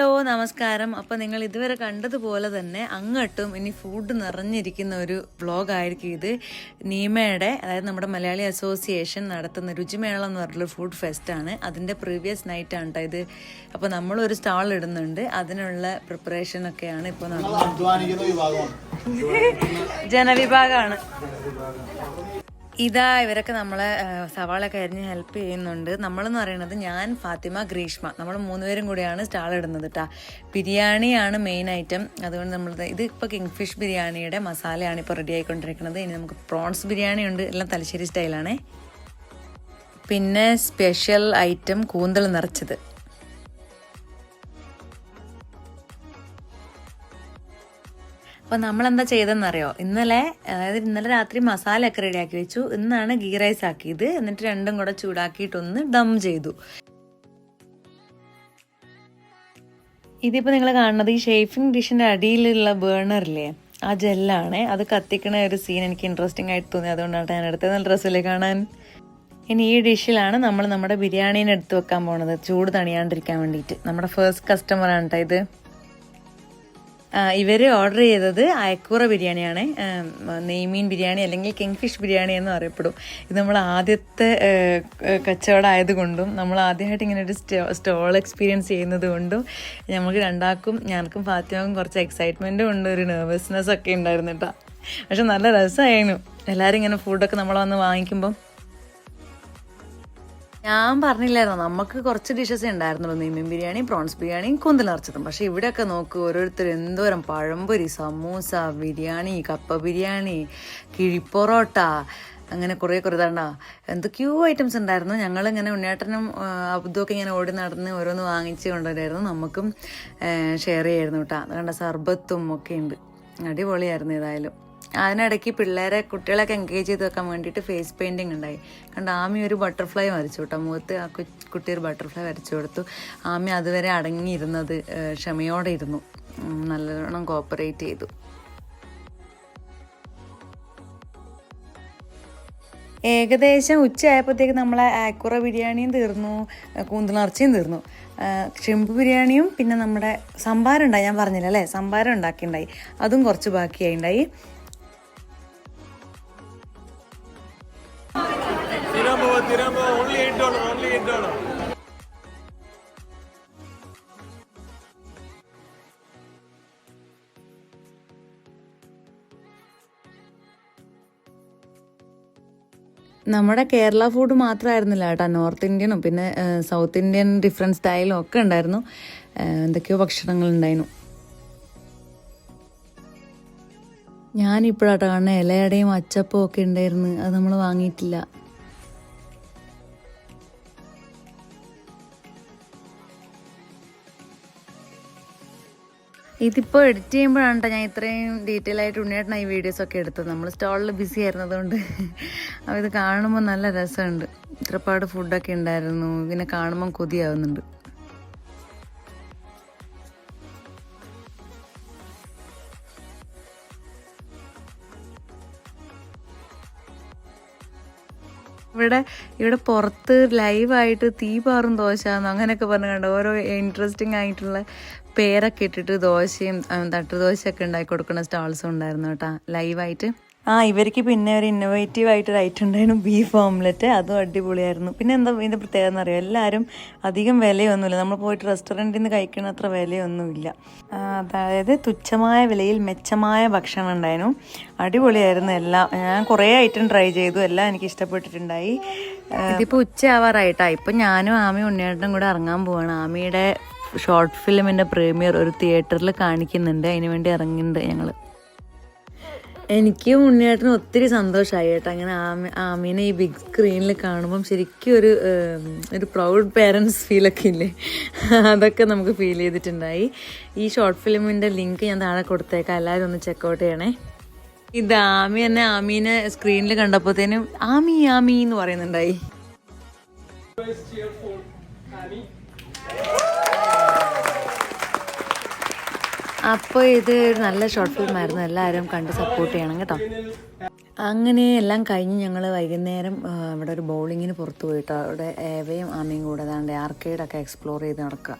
Hello നമസ്കാരം. അപ്പോൾ നിങ്ങൾ ഇതുവരെ കണ്ടതുപോലെ തന്നെ അങ്ങോട്ടും ഇനി ഫുഡ് നിറഞ്ഞിരിക്കുന്ന ഒരു വ്ളോഗായിരിക്കും ഇത്. നീമയുടെ അതായത് നമ്മുടെ മലയാളി അസോസിയേഷൻ നടത്തുന്ന രുചിമേള എന്ന് പറഞ്ഞൊരു ഫുഡ് ഫെസ്റ്റാണ്. അതിൻ്റെ പ്രീവിയസ് നൈറ്റാണ് കേട്ടോ ഇത്. അപ്പോൾ നമ്മളൊരു സ്റ്റാൾ ഇടുന്നുണ്ട്, അതിനുള്ള പ്രിപ്പറേഷനൊക്കെയാണ് ഇപ്പോൾ ജനവിഭാഗമാണ്. ഇതാ ഇവരൊക്കെ നമ്മളെ സവാളൊക്കെ അരിഞ്ഞ് ഹെൽപ്പ് ചെയ്യുന്നുണ്ട്. നമ്മളെന്ന് പറയുന്നത് ഞാൻ, ഫാത്തിമ, ഗ്രീഷ്മ, നമ്മൾ 3 പേരും കൂടിയാണ് സ്റ്റാൾ ഇടുന്നത് കേട്ടോ. ബിരിയാണിയാണ് മെയിൻ ഐറ്റം. അതുകൊണ്ട് ഇത് ഇപ്പോൾ കിങ് ഫിഷ് ബിരിയാണിയുടെ മസാലയാണ് ഇപ്പോൾ റെഡി ആയിക്കൊണ്ടിരിക്കുന്നത്. ഇനി നമുക്ക് പ്രോൺസ് ബിരിയാണി ഉണ്ട്, എല്ലാം തലശ്ശേരി സ്റ്റൈലാണേ. പിന്നെ സ്പെഷ്യൽ ഐറ്റം കൂന്തൽ നിറച്ചത്. അപ്പോൾ നമ്മളെന്താ ചെയ്തതെന്നറിയോ, ഇന്നലെ രാത്രി മസാലയൊക്കെ റെഡിയാക്കി വെച്ചു. ഇന്നാണ് ഗീ റൈസ് ആക്കിയത്. എന്നിട്ട് രണ്ടും കൂടെ ചൂടാക്കിയിട്ടൊന്ന് ദം ചെയ്തു. ഇതിപ്പോൾ നിങ്ങൾ കാണുന്നത് ഈ ഷേഫിംഗ് ഡിഷിൻ്റെ അടിയിലുള്ള ബേണറില്ലേ, ആ ജെല്ലാണ്. അത് കത്തിക്കണ ഒരു സീൻ എനിക്ക് ഇൻട്രസ്റ്റിംഗ് ആയിട്ട് തോന്നി, അതുകൊണ്ടാണ് ഞാൻ എടുത്തത്. നല്ല ഡ്രസ്സില്ലേ കാണാൻ. ഇനി ഈ ഡിഷിലാണ് നമ്മൾ നമ്മുടെ ബിരിയാണീനെ എടുത്ത് വെക്കാൻ പോണത്, ചൂട് തണിയാണ്ടിരിക്കാൻ വേണ്ടിയിട്ട്. നമ്മുടെ ഫസ്റ്റ് കസ്റ്റമറാണ് കേട്ടോ ഇത്. ഇവർ ഓർഡർ ചെയ്തത് അയക്കൂറ ബിരിയാണിയാണ്, നെയ്മീൻ ബിരിയാണി അല്ലെങ്കിൽ കിങ് ഫിഷ് ബിരിയാണി എന്ന് അറിയപ്പെടും. ഇത് നമ്മൾ ആദ്യത്തെ കച്ചവടം ആയതുകൊണ്ടും നമ്മൾ ആദ്യമായിട്ട് ഇങ്ങനെ ഒരു സ്റ്റോൾ എക്സ്പീരിയൻസ് ചെയ്യുന്നത് കൊണ്ടും നമുക്ക് രണ്ടാക്കും, ഞാനക്കും ഫാത്തിമക്കും കുറച്ച് എക്സൈറ്റ്മെൻറ്റും ഉണ്ട്, ഒരു നെർവസ്നെസ് ഒക്കെ ഉണ്ടായിരുന്നു കേട്ടോ. പക്ഷെ നല്ല രസമായിരുന്നു എല്ലാവരും ഇങ്ങനെ ഫുഡൊക്കെ നമ്മൾ വന്ന് വാങ്ങിക്കുമ്പം. ഞാൻ പറഞ്ഞില്ലായിരുന്നു, നമുക്ക് കുറച്ച് ഡിഷസ് ഉണ്ടായിരുന്നുള്ളൂ, നെയ്മീൻ ബിരിയാണി, പ്രോൺസ് ബിരിയാണി, കൂന്തൽ നിറച്ചതും. പക്ഷെ ഇവിടെയൊക്കെ നോക്ക്, ഓരോരുത്തർ എന്തോരം പഴംപൊരി, സമൂസ, ബിരിയാണി, കപ്പ ബിരിയാണി, കിഴിപ്പൊറോട്ട, അങ്ങനെ കുറേ തണ്ട എന്തൊക്കെയോ ഐറ്റംസ് ഉണ്ടായിരുന്നു. ഞങ്ങളിങ്ങനെ ഉണ്ണിയേട്ടനും അബ്ദുമൊക്കെ ഇങ്ങനെ ഓടി നടന്ന് ഓരോന്ന് വാങ്ങിച്ച് കൊണ്ടുവരായിരുന്നു. നമുക്കും ഷെയർ ചെയ്യായിരുന്നു കേട്ടോ. അത് കണ്ട സർബത്തും ഒക്കെ ഉണ്ട്, അടിപൊളിയായിരുന്നു ഏതായാലും. അതിനിടയ്ക്ക് കുട്ടികളൊക്കെ എൻഗേജ് ചെയ്ത് വെക്കാൻ വേണ്ടിയിട്ട് ഫേസ് പെയിൻറ്റിങ് ഉണ്ടായി. കണ്ട് ആമി ഒരു ബട്ടർഫ്ലൈ വരച്ചു കേട്ടോ, മുഖത്ത് ആ കുട്ടി ഒരു ബട്ടർഫ്ലൈ വരച്ചു കൊടുത്തു. ആമി അതുവരെ അടങ്ങിയിരുന്നത് ക്ഷമയോടെ ഇരുന്നു, നല്ലോണം കോപ്പറേറ്റ് ചെയ്തു. ഏകദേശം ഉച്ചയായപ്പോഴത്തേക്ക് നമ്മളെ അയക്കൂറ ബിരിയാണിയും തീർന്നു, കൂന്തൽ നിറച്ചിയും തീർന്നു. ഷ്രിംപ് ബിരിയാണിയും പിന്നെ നമ്മുടെ സംഭാരം ഉണ്ടായി, ഞാൻ പറഞ്ഞില്ല അല്ലേ, സംഭാരം ഉണ്ടാക്കിയിട്ടുണ്ടായി, അതും കുറച്ച് ബാക്കിയായിണ്ടായി. only $8. നമ്മുടെ കേരള ഫുഡ് മാത്രമായിരുന്നില്ല കേട്ടോ, നോർത്ത് ഇന്ത്യനും പിന്നെ സൗത്ത് ഇന്ത്യൻ ഡിഫറെൻറ്റ് സ്റ്റൈലും ഒക്കെ ഉണ്ടായിരുന്നു. എന്തൊക്കെയോ ഭക്ഷണങ്ങളുണ്ടായിരുന്നു. ഞാനിപ്പോഴാട്ടോ കാണുന്ന ഇലയടയും അച്ചപ്പവും ഒക്കെ ഉണ്ടായിരുന്നു, അത് നമ്മൾ വാങ്ങിയിട്ടില്ല. ഇതിപ്പോൾ എഡിറ്റ് ചെയ്യുമ്പോഴാണ് കേട്ടോ ഞാൻ ഇത്രയും ഡീറ്റെയിൽ ആയിട്ട് ഉണ്ണിയേട്ടനാണ് ഈ വീഡിയോസൊക്കെ എടുത്തത്. നമ്മൾ സ്റ്റാളിൽ ബിസി ആയിരുന്നതുകൊണ്ട്. അപ്പോൾ ഇത് കാണുമ്പോൾ നല്ല രസമുണ്ട്. ഇത്രപാട് ഫുഡൊക്കെ ഉണ്ടായിരുന്നു, ഇങ്ങനെ കാണുമ്പം കൊതിയാവുന്നുണ്ട്. ഇവിടെ പുറത്ത് ലൈവായിട്ട് തീ പാറും ദോശ അങ്ങനെയൊക്കെ പറഞ്ഞു കണ്ടോ, ഓരോ ഇൻട്രസ്റ്റിംഗ് ആയിട്ടുള്ള പേരൊക്കെ ഇട്ടിട്ട് ദോശയും തട്ടുദോശയൊക്കെ ഉണ്ടാക്കി കൊടുക്കുന്ന സ്റ്റാൾസും ഉണ്ടായിരുന്നു കേട്ടോ ലൈവായിട്ട്. ഇവർക്ക് പിന്നെ ഒരു ഇന്നോവേറ്റീവ് ആയിട്ടൊരു ഐറ്റം ഉണ്ടായിരുന്നു, ബീഫ് ഓംലെറ്റ്. അതും അടിപൊളിയായിരുന്നു. പിന്നെ എന്താ ഇതിൻ്റെ പ്രത്യേകത എന്നറിയാം, എല്ലാവരും അധികം വിലയൊന്നുമില്ല, നമ്മൾ പോയിട്ട് റെസ്റ്റോറൻറ്റിൽ നിന്ന് കഴിക്കുന്ന അത്ര വിലയൊന്നുമില്ല. അതായത് തുച്ഛമായ വിലയിൽ മെച്ചമായ ഭക്ഷണം ഉണ്ടായിരുന്നു, അടിപൊളിയായിരുന്നു എല്ലാം. ഞാൻ കുറേ ഐറ്റം ട്രൈ ചെയ്തു, എല്ലാം എനിക്ക് ഇഷ്ടപ്പെട്ടിട്ടുണ്ടായി. ഇതിപ്പോൾ ഉച്ചയാവാറായിട്ടാ. ഇപ്പം ഞാനും ആമയും ഉണ്ണിയേട്ടനും കൂടെ ഇറങ്ങാൻ പോവാണ്. ആമിയുടെ ഷോർട്ട് ഫിലിമിൻ്റെ പ്രീമിയർ ഒരു തിയേറ്ററിൽ കാണിക്കുന്നുണ്ട്, അതിന് വേണ്ടി ഇറങ്ങിയിട്ടുണ്ട് ഞങ്ങൾ. എനിക്കും ഉണ്ണിയേട്ടനും ഒത്തിരി സന്തോഷമായി കേട്ടോ, അങ്ങനെ ആമീനെ ഈ ബിഗ് സ്ക്രീനിൽ കാണുമ്പം ശരിക്കും ഒരു പ്രൗഡ് പേരൻസ് ഫീലൊക്കെ ഇല്ലേ, അതൊക്കെ നമുക്ക് ഫീൽ ചെയ്തിട്ടുണ്ടായി. ഈ ഷോർട്ട് ഫിലിമിൻ്റെ ലിങ്ക് ഞാൻ താഴെ കൊടുത്തേക്കാം, എല്ലാവരും ഒന്ന് ചെക്കൗട്ട് ചെയ്യണേ. ഇത് ആമി തന്നെ ആമീനെ സ്ക്രീനിൽ കണ്ടപ്പോഴത്തേനും ആമി ആമി എന്ന് പറയുന്നുണ്ടായി. അപ്പോൾ ഇത് നല്ല ഷോർട്ട് ഫിലിമായിരുന്നു, എല്ലാവരും കണ്ട് സപ്പോർട്ട് ചെയ്യണം കേട്ടോ. അങ്ങനെ എല്ലാം കഴിഞ്ഞ് ഞങ്ങൾ വൈകുന്നേരം ഇവിടെ ഒരു ബൗളിങ്ങിന് പുറത്ത് പോയിട്ടോ. അവിടെ ഏവയും ആമയും കൂടെ അതാണ്ട് ആർക്കേഡൊക്കെ എക്സ്പ്ലോർ ചെയ്ത് നടക്കുക.